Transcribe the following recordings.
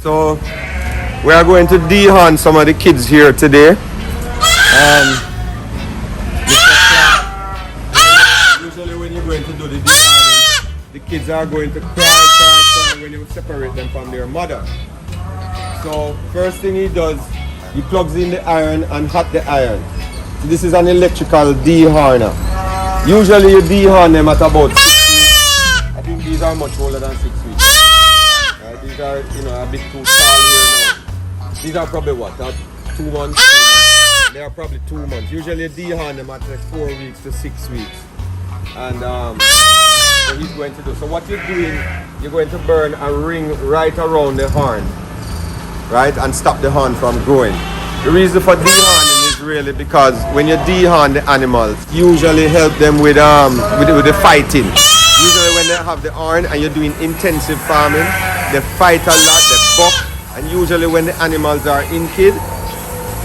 So we are going to dehorn some of the kids here today, and usually when you're going to do the dehorning, the kids are going to cry when you separate them from their mother. So first thing he does, he plugs in the iron and hot the iron. So this is an electrical dehorner. Usually you dehorn them at about 6 weeks. I think these are much older than 6 weeks. These are, a bit too small here now. These are probably what? 2 months? They are probably 2 months. Usually you dehorn them at like 4 weeks to 6 weeks. And so he's going to do. So what you're doing, you're going to burn a ring right around the horn, right, and stop the horn from growing. The reason for dehorning is really because when you dehorn the animals, usually help them with the fighting. Usually when they have the horn and you're doing intensive farming, they fight a lot, they buck, and usually when the animals are in kid,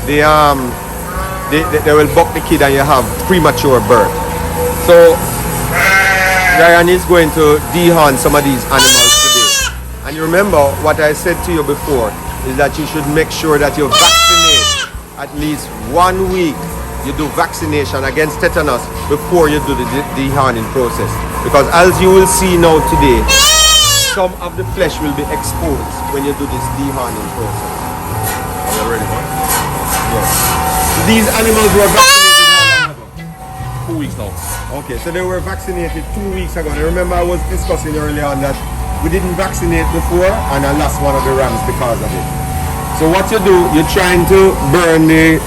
they will buck the kid and you have premature birth. So Ryan is going to dehorn some of these animals today. And you remember what I said to you before is that you should make sure that you vaccinate at least 1 week. You do vaccination against tetanus before you do the dehorning process. Because as you will see now today, some of the flesh will be exposed when you do this dehorning process. Are you ready? Yes. These animals were vaccinated how long ago? 2 weeks now. Okay, so they were vaccinated 2 weeks ago. And remember I was discussing earlier on that we didn't vaccinate before and I lost one of the rams because of it. So what you do, you're trying to burn the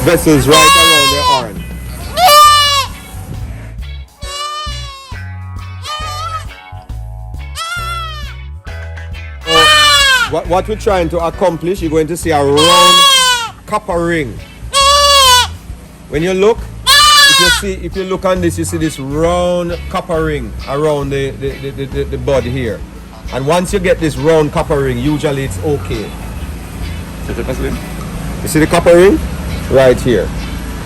vessels right around the horn. What we're trying to accomplish, you're going to see a round copper ring. When you look, if you look on this, you see this round copper ring around the bud here. And once you get this round copper ring, usually it's okay. You see the copper ring? Right here.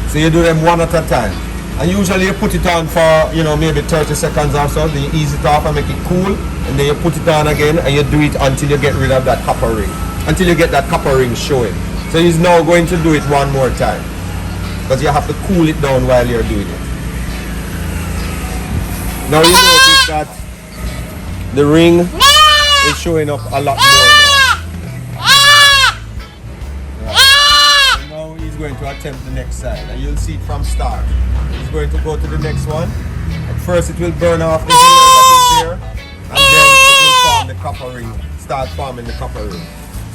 So you do them one at a time. And usually you put it on for, maybe 30 seconds or so, then you ease it off and make it cool, and then you put it on again and you do it until you get rid of that copper ring. Until you get that copper ring showing. So he's now going to do it one more time. Because you have to cool it down while you're doing it. Now you notice that the ring is showing up a lot more now. Going to attempt the next side and you'll see it from start. He's going to go to the next one. At first it will burn off the hair that is there and then it will form the copper ring, start forming the copper ring.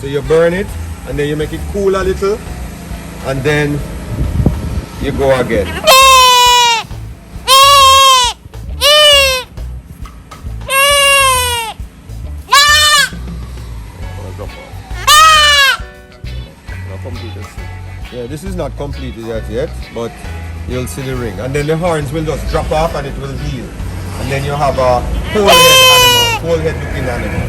So you burn it and then you make it cool a little and then you go again. Yeah, this is not completed yet, but you'll see the ring. And then the horns will just drop off and it will heal. And then you have a whole head looking animal.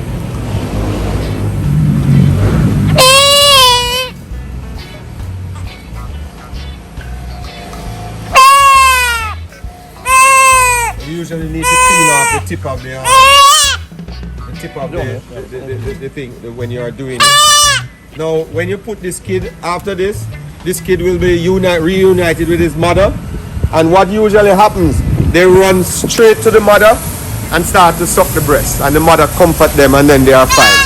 You usually need to clean off the tip of the thing when you are doing it. Now, when you put this kid after this kid will be reunited with his mother, and what usually happens, they run straight to the mother and start to suck the breast, and the mother comfort them and then they are fine.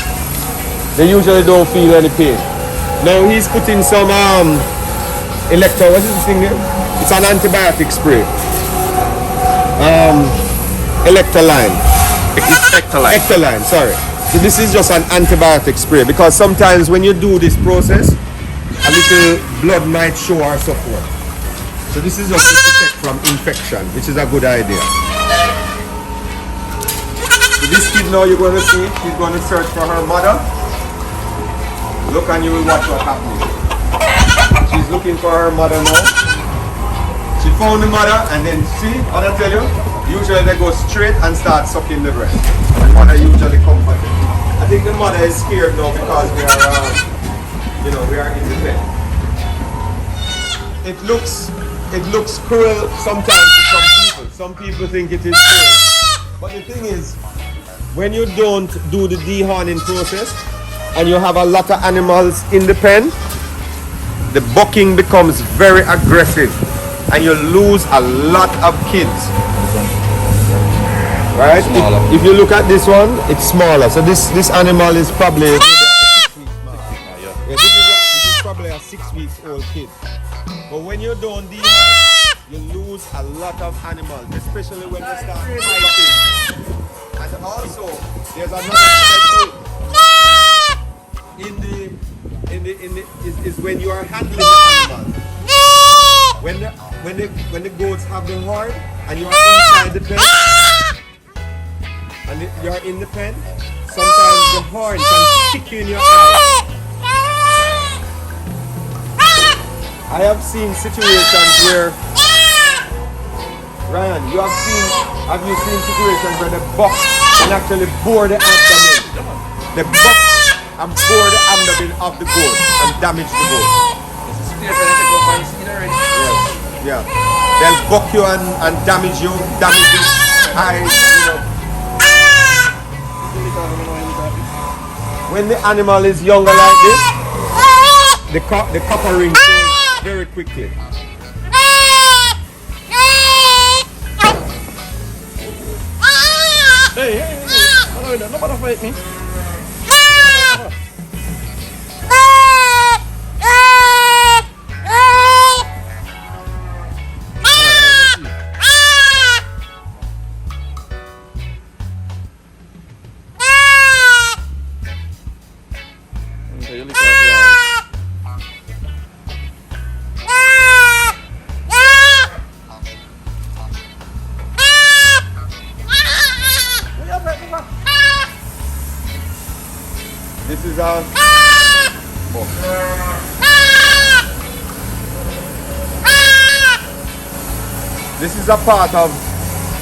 They usually don't feel any pain. Now he's putting some what is this thing there? It's an antibiotic spray. Ectoline, sorry. So this is just an antibiotic spray because sometimes when you do this process, a little blood might show or so forth. So this is just to protect from infection, which is a good idea. So this kid now you're going to see, she's going to search for her mother. Look and you will watch what's happening. She's looking for her mother now. She found the mother and then see, what I tell you, usually they go straight and start sucking the breast. The mother usually comforted. mother is scared now because we are, you know, we are in the pen. It looks cruel sometimes to some people. Some people think it is cruel. But the thing is, when you don't do the dehorning process and you have a lot of animals in the pen, the bucking becomes very aggressive and you lose a lot of kids. Right? If you look at this one, it's smaller. So this animal is probably maybe a 6 weeks now. Yeah, this is probably a 6 weeks old kid. But when you don't dehorn, you lose a lot of animals, especially when they start fighting. And also, there's another side is when you are handling the animals. When the goats have the horn and you are inside the pen, and you are in the pen, sometimes the horn can stick you in your eye. I have seen situations where, Ryan, have you seen situations where the buck can actually bore the abdomen? The buck and bore the abdomen of the goat and damage the goat. Yes, yeah. They'll buck you and damage you, damage the eyes, you know. When the animal is younger like this, the copper ring goes very quickly. Hey, nobody fight me. This is a This is a part of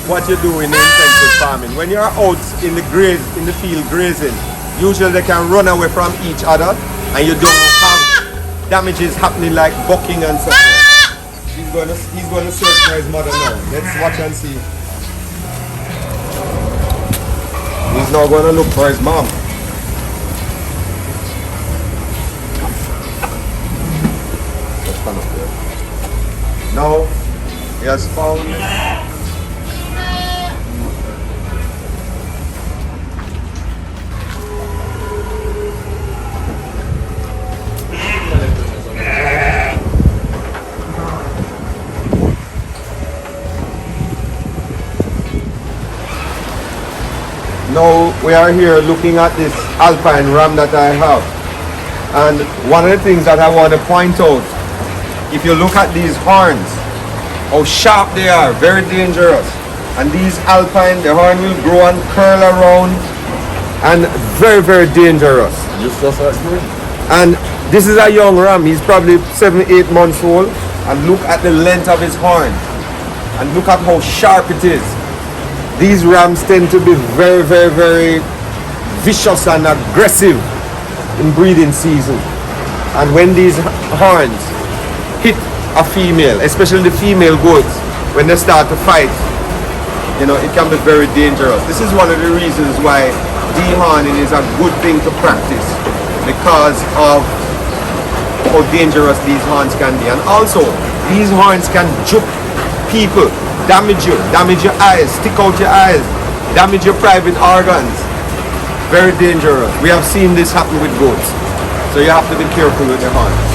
what you do in intensive farming. When you're out in the field grazing, usually they can run away from each other and you don't have damages happening like bucking and so forth. He's going to search for his mother now. Let's watch and see. He's now going to look for his mom. Let's stand up there. Now he has found Now we are here looking at this alpine ram that I have, and one of the things that I want to point out, if you look at these horns, how sharp they are, very dangerous. And these alpine, the horn will grow and curl around and very, very dangerous. And this is a young ram, he's probably 7-8 months old, and look at the length of his horn and look at how sharp it is. These rams tend to be very, very, very vicious and aggressive in breeding season. And when these horns hit a female, especially the female goats, when they start to fight, you know, it can be very dangerous. This is one of the reasons why dehorning is a good thing to practice, because of how dangerous these horns can be. And also, these horns can juke people, damage you, damage your eyes, stick out your eyes, damage your private organs. Very dangerous. We have seen this happen with goats. So you have to be careful with the horns.